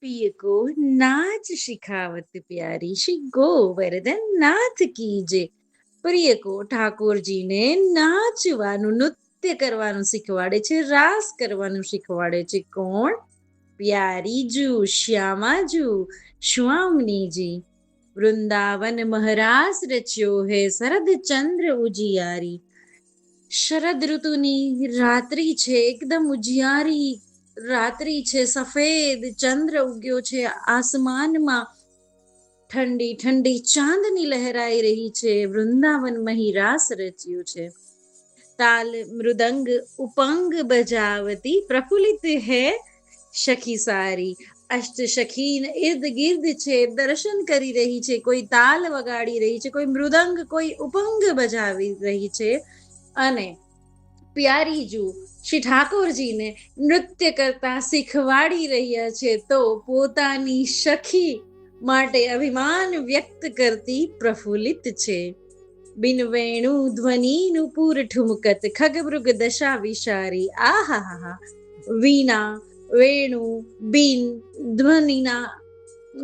पिय को नाच शिखावत प्यारी, श्री गोवर्धन નાથ કી જય। પ્રિય કો ઠાકોરજીને નાચવાનું, નૃત્ય કરવાનું શીખવાડે છે, રાસ કરવાનું શીખવાડે છે। કોણ? પ્યારીજુ, શ્યામાજુ, શ્વામનીજી। વૃંદાવન મહારાસ રચ્યો હે શરદ ચંદ્ર ઉજિયારી। શરદ ઋતુની રાત્રિ છે, એકદમ ઉજિયારી રાત્રિ છે, સફેદ ચંદ્ર ઉગ્યો છે આસમાનમાં, ઠંડી ઠંડી ચાંદની લહેરાઈ રહી છે। વૃંદાવનમાં હી રાસ રચ્યું છે। તાલ મૃદંગ ઉપંગ બજાવતી પ્રફુલ્લિત હે સખી સારી। અષ્ટ સખી ઇર્દ ગિર્દ છે, દર્શન કરી રહી છે, કોઈ તાલ વગાડી રહી છે, કોઈ મૃદંગ, કોઈ ઉપંગ બજાવી રહી છે। અને પ્યારીજુ શ્રી ઠાકોરજીને નૃત્ય કરતા શીખવાડી રહ્યા છે, તો પોતાની સખી માટે અભિમાન વ્યક્ત કરતી પ્રફુલ્લિત છે। બિન વેણુ ધ્વનિનું પૂર ઠુમકત ખગમૃગ દશા વિશારી। આહા, વીણા, વેણુ, બિન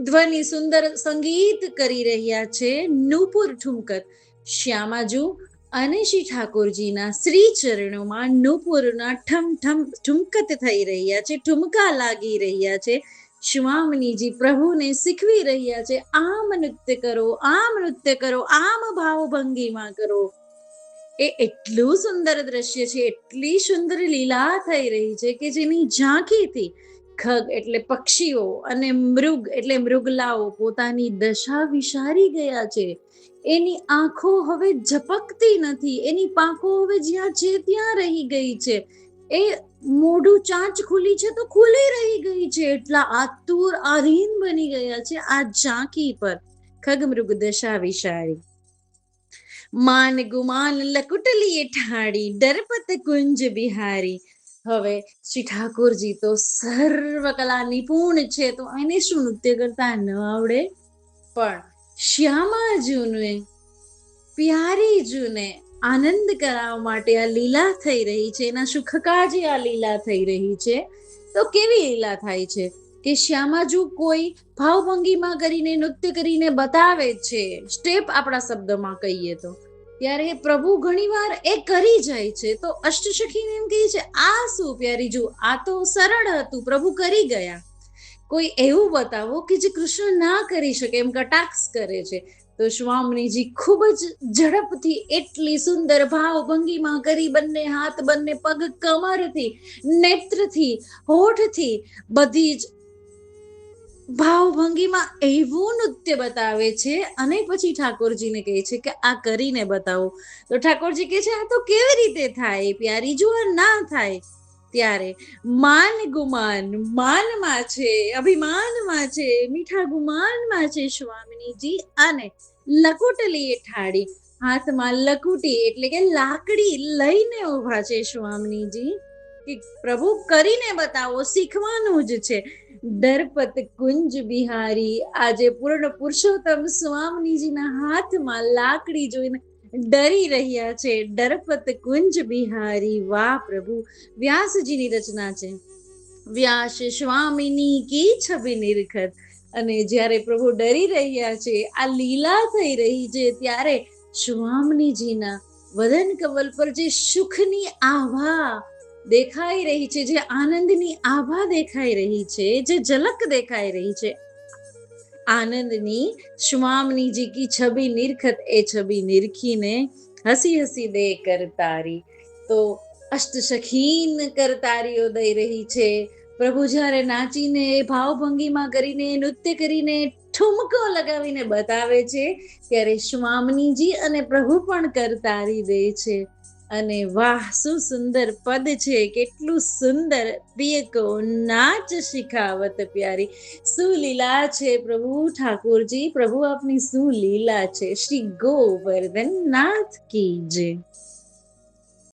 ધ્વનિ સુંદર સંગીત કરી રહ્યા છે। નુપુર ઠુમકત શ્યામાજુ અને શ્રી ઠાકોરજીના શ્રી ચરણોમાં નુપુરના ઠમ ઠમ ઠુમકત થઈ રહ્યા છે, ઠુમકા લાગી રહ્યા છે। શ્વામનીજી પ્રભુને શીખવી રહ્યા છે, આમ નૃત્ય કરો, આમ નૃત્ય કરો, આમ ભાવભંગીમાં કરો। એ એટલું સુંદર દ્રશ્ય છે, એટલી સુંદર લીલા થઈ રહી છે કે જેની ઝાંખીથી ખગ એટલે પક્ષીઓ અને મૃગ એટલે મૃગલાઓ પોતાની દશા વિસારી ગયા છે। એની આંખો હવે ઝપકતી નથી, એની પાંખો હવે જ્યાં છે ત્યાં રહી ગઈ છે। એ મોઢું ચાંચ ખુલી છે તો ખુલી રહી ગઈ છે, એટલા આતુર આધીન બની ગયા છે આ ઝાંખી પર। ખગમૃગ દશા વિસારી। માન ગુમાન લકુટલી ઠાડી, ડરપત કુંજ બિહારી। હવે શ્રી ઠાકોરજી તો સર્વ કલા નિપુણ છે, તો એને શું નૃત્ય કરતા ન આવડે? પણ શ્યામાજુને, પ્યારીજુને આનંદ કરાવવા માટે આ લીલા થઈ રહી છે, એના સુખ કાજે આ લીલા થઈ રહી છે। તો કેવી લીલા થાય છે કે શ્યામાજુ કોઈ ભાવભંગીમાં કરીને નૃત્ય કરીને બતાવે છે, સ્ટેપ આપણા શબ્દમાં કહીએ તો, ત્યારે પ્રભુ ઘણીવાર એ કરી જાય છે। તો અષ્ટસખીને એમ કહે છે, આ શું પ્યારીજુ, આ તો સરળ હતું, પ્રભુ કરી ગયા। કોઈ એવું બતાવો કે જે કૃષ્ણ ના કરી શકે, એમ કટાક્ષ કરે છે। તો સ્વામીજી ખૂબ જ ઝડપથી એટલી સુંદર ભાવભંગીમાં કરી, બંને હાથ, બંને પગ, કમરથી, નેત્રથી, હોઠથી, બધી જ ભાવભંગીમાં એવું નૃત્ય બતાવે છે। અને પછી ઠાકોરજીને કહે છે કે આ કરીને બતાવો। તો ઠાકોરજી કહે છે, આ તો કેવી રીતે થાય પ્યારીજુ, આ ના થાય। ત્યારે માન ગુમાન, માનમાં છે, અભિમાનમાં છે, મીઠા ગુમાનમાં છે સ્વામિનીજી। અને લકુટલી ઠાડી, હાથમાં લકુટી એટલે કે લાકડી લઈને ઉભા છે સ્વામિનીજી, કે પ્રભુ કરીને બતાવો, શીખવાનું જ છે। દરપત કુંજ બિહારી, આજે પૂર્ણ પુરુષોત્તમ સ્વામિનીજીના હાથમાં લાકડી જોઈને ડરી રહ્યા છે। ડરપત કુંજ બિહારી, વાહ પ્રભુ! વ્યાસજીની રચના છે। વ્યાસ સ્વામિની કી છબી નિરખત। અને જ્યારે પ્રભુ ડરી રહ્યા છે, આ લીલા થઈ રહી છે, ત્યારે સ્વામિનીજીના વદન કમલ પર જે સુખની આભા દેખાઈ રહી છે, જે આનંદની આભા દેખાઈ રહી છે, જે ઝલક દેખાઈ રહી છે આનંદની, સ્વામિનીજી કી છબી નિરખત, એ છબી નિરખીને હસી હસી દે કરતારી। તો અષ્ટસખીન કરતારીઓ દઈ રહી છે। પ્રભુ જ્યારે નાચીને, ભાવભંગીમાં કરીને, નૃત્ય કરીને, ઠુમકો લગાવીને બતાવે છે, ત્યારે સ્વામિનીજી અને પ્રભુ પણ કરતારી દે છે। અને વાહ, શું સુંદર પદ છે, કેટલું સુંદર! પ્રિય કો નાચ શિખાવત પ્યારી। શું લીલા છે પ્રભુ ઠાકોરજી, પ્રભુ આપની શું લીલા છે। શ્રી ગોવર્ધન નાથ કી જય।